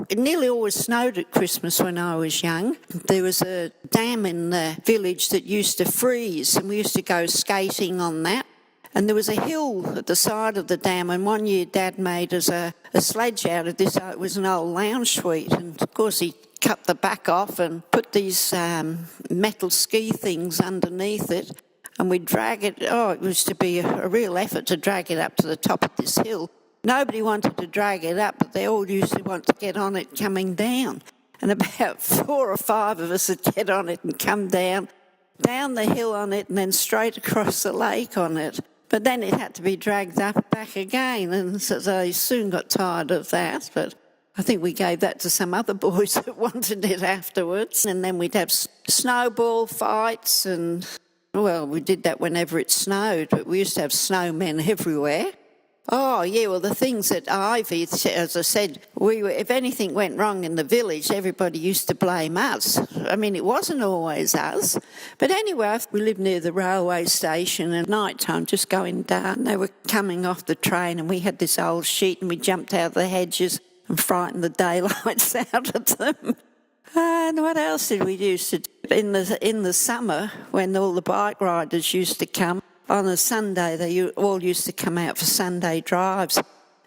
It nearly always snowed at Christmas when I was young. There was a dam in the village that used to freeze, and we used to go skating on that. And there was a hill at the side of the dam, and one year Dad made us a sledge out of this. It was an old lounge suite, and of course he cut the back off and put these metal ski things underneath it, and we'd drag it. Oh, it was to be a real effort to drag it up to the top of this hill. Nobody wanted to drag it up, but they all used to want to get on it coming down. And about 4 or 5 of us would get on it and come down the hill on it, and then straight across the lake on it. But then it had to be dragged up back again, and so they soon got tired of that. But I think we gave that to some other boys that wanted it afterwards. And then we'd have snowball fights, and, well, we did that whenever it snowed, but we used to have snowmen everywhere. Oh, yeah, well, the things at Ivy, as I said, if anything went wrong in the village, everybody used to blame us. I mean, it wasn't always us. But anyway, we lived near the railway station, and at night time, just going down, they were coming off the train, and we had this old sheet, and we jumped out of the hedges and frightened the daylights out of them. And what else did we used to do? In the summer, when all the bike riders used to come, on a Sunday, they all used to come out for Sunday drives.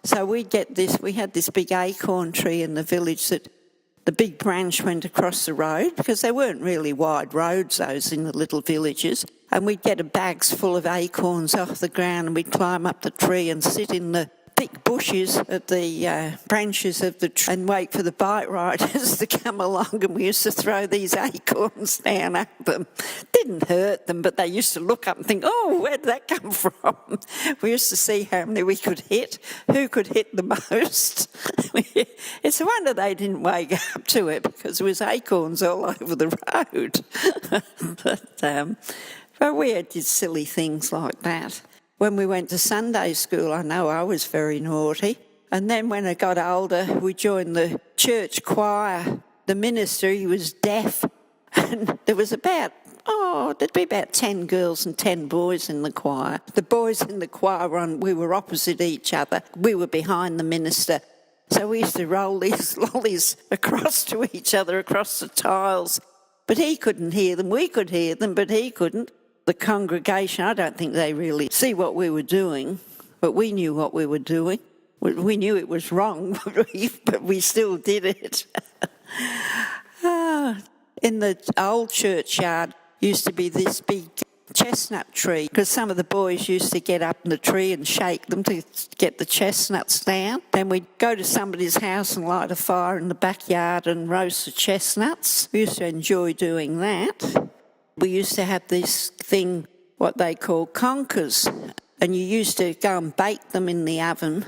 So we had this big acorn tree in the village that the big branch went across the road, because they weren't really wide roads, those in the little villages. And we'd get bags full of acorns off the ground, and we'd climb up the tree and sit in the thick bushes at the branches of the tree and wait for the bike riders to come along, and we used to throw these acorns down at them. Didn't hurt them, but they used to look up and think, oh, where did that come from? We used to see how many we could hit, who could hit the most. It's a wonder they didn't wake up to it, because there was acorns all over the road. But we did silly things like that. When we went to Sunday school, I know I was very naughty. And then when I got older, we joined the church choir. The minister, he was deaf. And there was there'd be about 10 girls and 10 boys in the choir. The boys in the choir, we were opposite each other. We were behind the minister. So we used to roll these lollies across to each other, across the tiles. But he couldn't hear them. We could hear them, but he couldn't. The congregation, I don't think they really see what we were doing, but we knew what we were doing. We knew it was wrong, but we still did it. In the old churchyard used to be this big chestnut tree, because some of the boys used to get up in the tree and shake them to get the chestnuts down. Then we'd go to somebody's house and light a fire in the backyard and roast the chestnuts. We used to enjoy doing that. We used to have this thing, what they call conkers, and you used to go and bake them in the oven,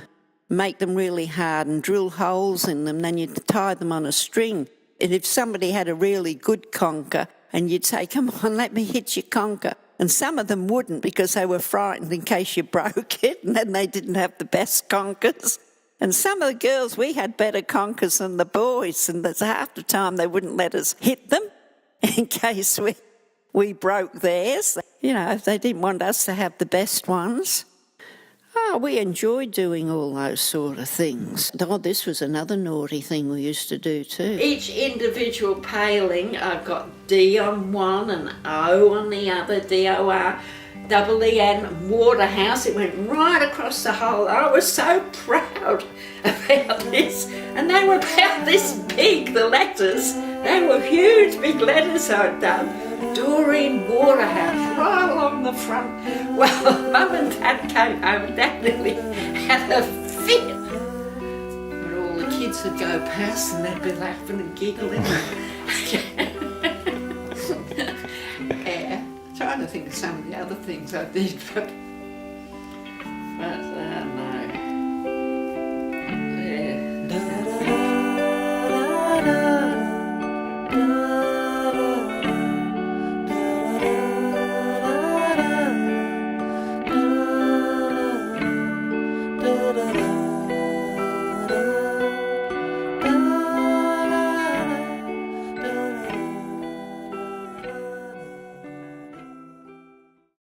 make them really hard and drill holes in them, then you'd tie them on a string. And if somebody had a really good conker, and you'd say, come on, let me hit your conker. And some of them wouldn't, because they were frightened in case you broke it, and then they didn't have the best conkers. And some of the girls, we had better conkers than the boys, and half the time they wouldn't let us hit them in case we broke theirs. You know, they didn't want us to have the best ones. Oh, we enjoyed doing all those sort of things. Oh, this was another naughty thing we used to do too. Each individual paling, I've got D on one and O on the other, D-O-R, double E-N, Waterhouse. It went right across the whole. I was so proud about this. And they were about this big, the letters. They were huge, big letters I'd done. Doreen Waterhouse, right along the front. Well, Mum and Dad came home, and Dad nearly had a fit. But all the kids would go past and they'd be laughing and giggling. Yeah, trying to think of some of the other things I did, but